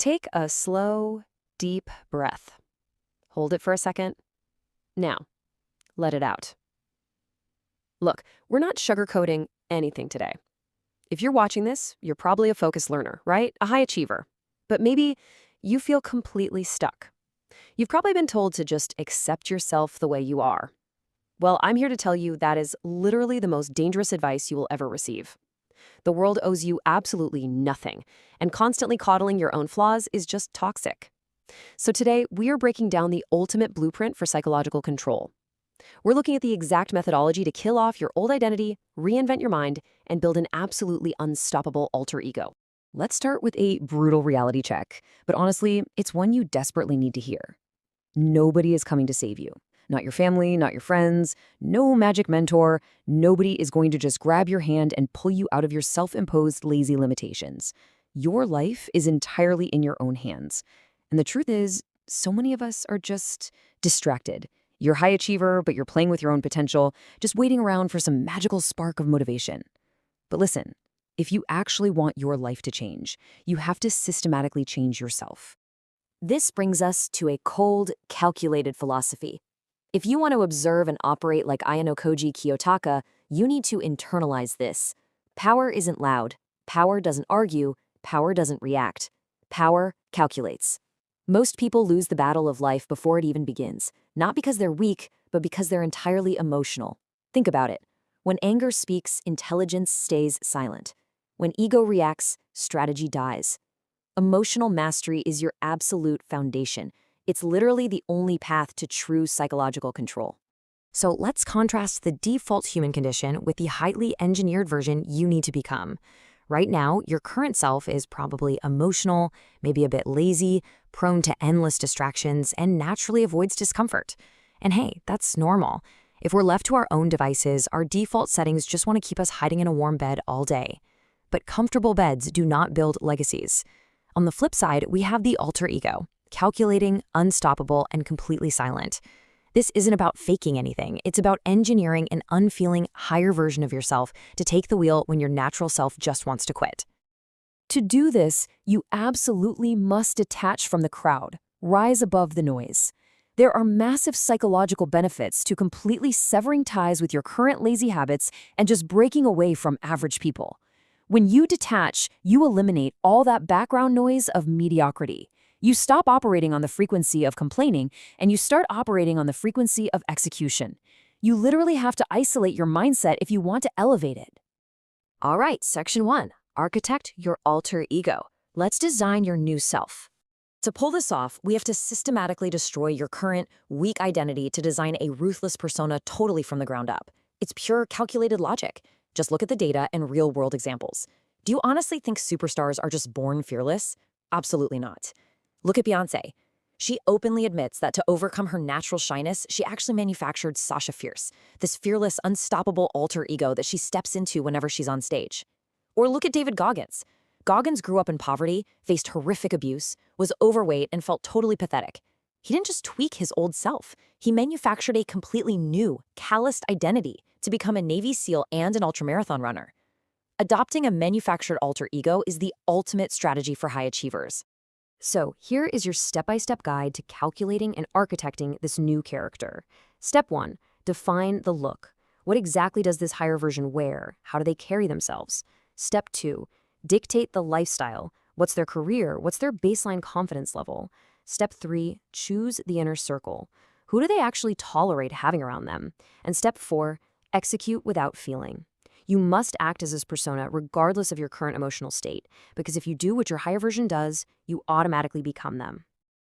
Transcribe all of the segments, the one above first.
Take a slow, deep breath. Hold it for a second. Now, let it out. Look, we're not sugarcoating anything today. If you're watching this, you're probably a focused learner, right? A high achiever. But maybe you feel completely stuck. You've probably been told to just accept yourself the way you are. Well, I'm here to tell you that is literally the most dangerous advice you will ever receive. The world owes you absolutely nothing, and constantly coddling your own flaws is just toxic. So today, we are breaking down the ultimate blueprint for psychological control. We're looking at the exact methodology to kill off your old identity, reinvent your mind, and build an absolutely unstoppable alter ego. Let's start with a brutal reality check, but honestly, it's one you desperately need to hear. Nobody is coming to save you. Not your family, not your friends, no magic mentor. Nobody is going to just grab your hand and pull you out of your self-imposed lazy limitations. Your life is entirely in your own hands. And the truth is, so many of us are just distracted. You're a high achiever, but you're playing with your own potential, just waiting around for some magical spark of motivation. But listen, if you actually want your life to change, you have to systematically change yourself. This brings us to a cold, calculated philosophy. If you want to observe and operate like Ayanokoji Kiyotaka, you need to internalize this. Power isn't loud. Power doesn't argue. Power doesn't react. Power calculates. Most people lose the battle of life before it even begins, not because they're weak, but because they're entirely emotional. Think about it. When anger speaks, intelligence stays silent. When ego reacts, strategy dies. Emotional mastery is your absolute foundation. It's literally the only path to true psychological control. So let's contrast the default human condition with the highly engineered version you need to become. Right now, your current self is probably emotional, maybe a bit lazy, prone to endless distractions, and naturally avoids discomfort. And hey, that's normal. If we're left to our own devices, our default settings just want to keep us hiding in a warm bed all day. But comfortable beds do not build legacies. On the flip side, we have the alter ego. Calculating, unstoppable, and completely silent. This isn't about faking anything. It's about engineering an unfeeling, higher version of yourself to take the wheel when your natural self just wants to quit. To do this, you absolutely must detach from the crowd, rise above the noise. There are massive psychological benefits to completely severing ties with your current lazy habits and just breaking away from average people. When you detach, you eliminate all that background noise of mediocrity. You stop operating on the frequency of complaining, and you start operating on the frequency of execution. You literally have to isolate your mindset if you want to elevate it. All right, Section 1. Architect your alter ego. Let's design your new self. To pull this off, we have to systematically destroy your current, weak identity to design a ruthless persona totally from the ground up. It's pure calculated logic. Just look at the data and real-world examples. Do you honestly think superstars are just born fearless? Absolutely not. Look at Beyoncé. She openly admits that to overcome her natural shyness, she actually manufactured Sasha Fierce, this fearless, unstoppable alter ego that she steps into whenever she's on stage. Or look at David Goggins. Goggins grew up in poverty, faced horrific abuse, was overweight, and felt totally pathetic. He didn't just tweak his old self. He manufactured a completely new, calloused identity to become a Navy SEAL and an ultramarathon runner. Adopting a manufactured alter ego is the ultimate strategy for high achievers. So here is your step-by-step guide to calculating and architecting this new character. Step 1, define the look. What exactly does this higher version wear? How do they carry themselves? Step 2, dictate the lifestyle. What's their career? What's their baseline confidence level? Step 3, choose the inner circle. Who do they actually tolerate having around them? And step 4, execute without feeling. You must act as this persona regardless of your current emotional state, because if you do what your higher version does, you automatically become them.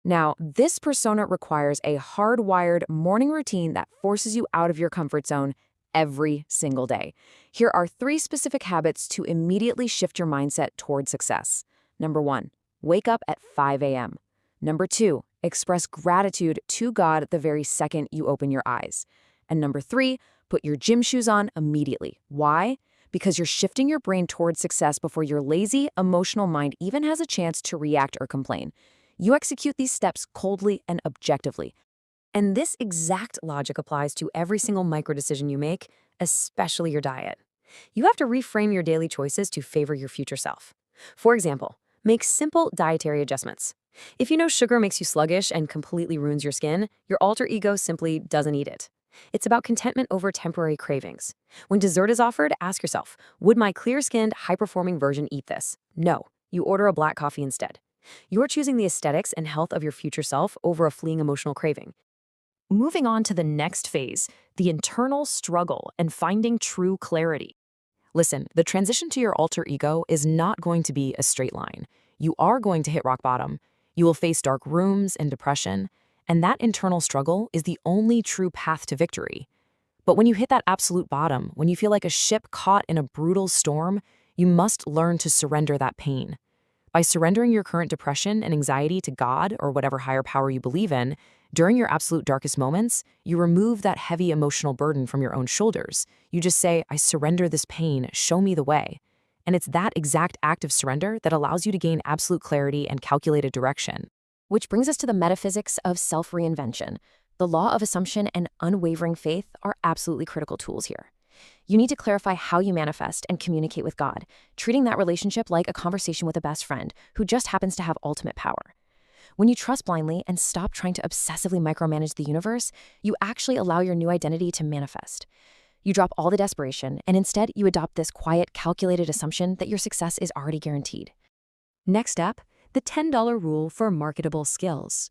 Now, this persona requires a hardwired morning routine that forces you out of your comfort zone every single day. Here are 3 specific habits to immediately shift your mindset toward success. Number 1, wake up at 5 a.m. Number 2, express gratitude to God the very second you open your eyes. And number 3, put your gym shoes on immediately. Why? Because you're shifting your brain towards success before your lazy, emotional mind even has a chance to react or complain. You execute these steps coldly and objectively. And this exact logic applies to every single micro decision you make, especially your diet. You have to reframe your daily choices to favor your future self. For example, Make simple dietary adjustments. If you know sugar makes you sluggish and completely ruins your skin, your alter ego simply doesn't eat it. It's about contentment over temporary cravings. When dessert is offered, ask yourself, would my clear-skinned, high-performing version eat this? No. You order a black coffee instead. You're choosing the aesthetics and health of your future self over a fleeting emotional craving. Moving on to the next phase, the internal struggle and finding true clarity. Listen, the transition to your alter ego is not going to be a straight line. You are going to hit rock bottom. You will face dark rooms and depression, and that internal struggle is the only true path to victory. But when you hit that absolute bottom, when you feel like a ship caught in a brutal storm, you must learn to surrender that pain. By surrendering your current depression and anxiety to God or whatever higher power you believe in, during your absolute darkest moments, you remove that heavy emotional burden from your own shoulders. You just say, I surrender this pain, show me the way. And it's that exact act of surrender that allows you to gain absolute clarity and calculated direction. Which brings us to the metaphysics of self-reinvention. The law of assumption and unwavering faith are absolutely critical tools here. You need to clarify how you manifest and communicate with God, treating that relationship like a conversation with a best friend who just happens to have ultimate power. When you trust blindly and stop trying to obsessively micromanage the universe, you actually allow your new identity to manifest. You drop all the desperation, and instead you adopt this quiet, calculated assumption that your success is already guaranteed. Next up, the $10 rule for marketable skills.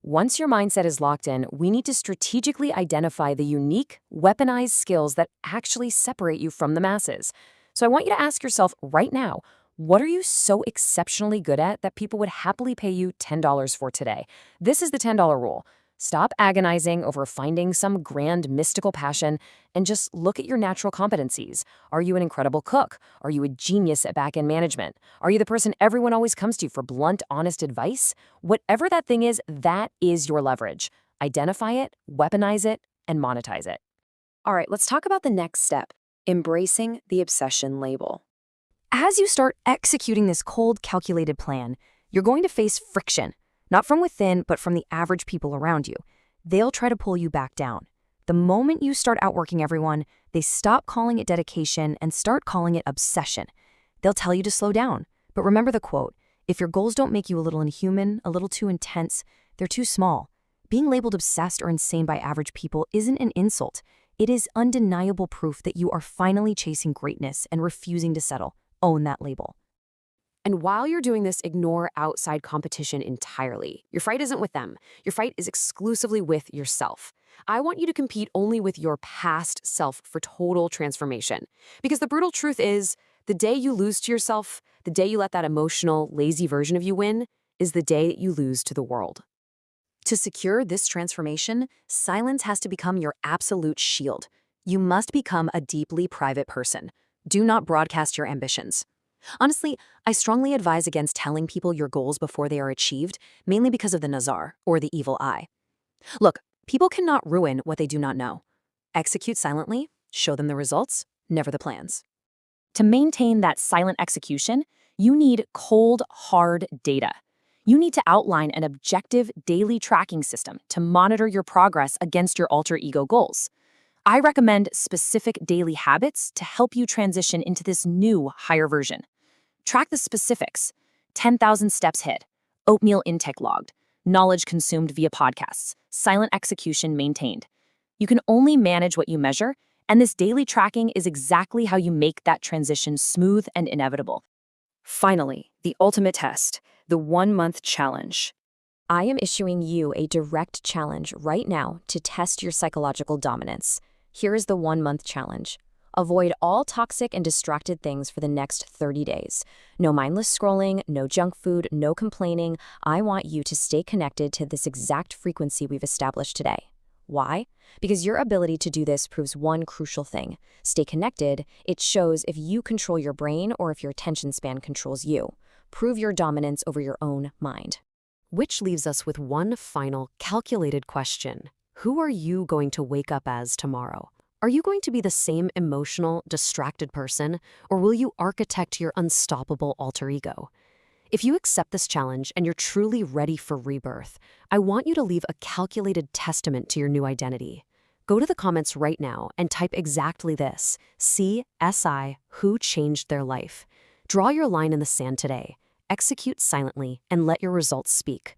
Once your mindset is locked in, we need to strategically identify the unique, weaponized skills that actually separate you from the masses. So I want you to ask yourself right now, what are you so exceptionally good at that people would happily pay you $10 for today? This is the $10 rule. Stop agonizing over finding some grand mystical passion and just look at your natural competencies. Are you an incredible cook? Are you a genius at back-end management? Are you the person everyone always comes to for blunt, honest advice? Whatever that thing is, that is your leverage. Identify it, weaponize it, and monetize it. All right, let's talk about the next step, embracing the obsession label. As you start executing this cold, calculated plan, you're going to face friction. Not from within, but from the average people around you. They'll try to pull you back down. The moment you start outworking everyone, they stop calling it dedication and start calling it obsession. They'll tell you to slow down. But remember the quote, if your goals don't make you a little inhuman, a little too intense, they're too small. Being labeled obsessed or insane by average people isn't an insult. It is undeniable proof that you are finally chasing greatness and refusing to settle. Own that label. And while you're doing this, ignore outside competition entirely. Your fight isn't with them. Your fight is exclusively with yourself. I want you to compete only with your past self for total transformation. Because the brutal truth is, the day you lose to yourself, the day you let that emotional, lazy version of you win, is the day you lose to the world. To secure this transformation, silence has to become your absolute shield. You must become a deeply private person. Do not broadcast your ambitions. Honestly, I strongly advise against telling people your goals before they are achieved, mainly because of the nazar, or the evil eye. Look, people cannot ruin what they do not know. Execute silently, show them the results, never the plans. To maintain that silent execution, you need cold, hard data. You need to outline an objective daily tracking system to monitor your progress against your alter ego goals. I recommend specific daily habits to help you transition into this new, higher version. Track the specifics: 10,000 steps hit, oatmeal intake logged, knowledge consumed via podcasts, silent execution maintained. You can only manage what you measure, and this daily tracking is exactly how you make that transition smooth and inevitable. Finally, the ultimate test, the 1-month challenge. I am issuing you a direct challenge right now to test your psychological dominance. Here is the 1-month challenge. Avoid all toxic and distracted things for the next 30 days. No mindless scrolling, no junk food, no complaining. I want you to stay connected to this exact frequency we've established today. Why? Because your ability to do this proves one crucial thing. Stay connected. It shows if you control your brain or if your attention span controls you. Prove your dominance over your own mind. Which leaves us with one final calculated question. Who are you going to wake up as tomorrow? Are you going to be the same emotional, distracted person, or will you architect your unstoppable alter ego? If you accept this challenge and you're truly ready for rebirth, I want you to leave a calculated testament to your new identity. Go to the comments right now and type exactly this: CSI, who changed their life. Draw your line in the sand today. Execute silently and let your results speak.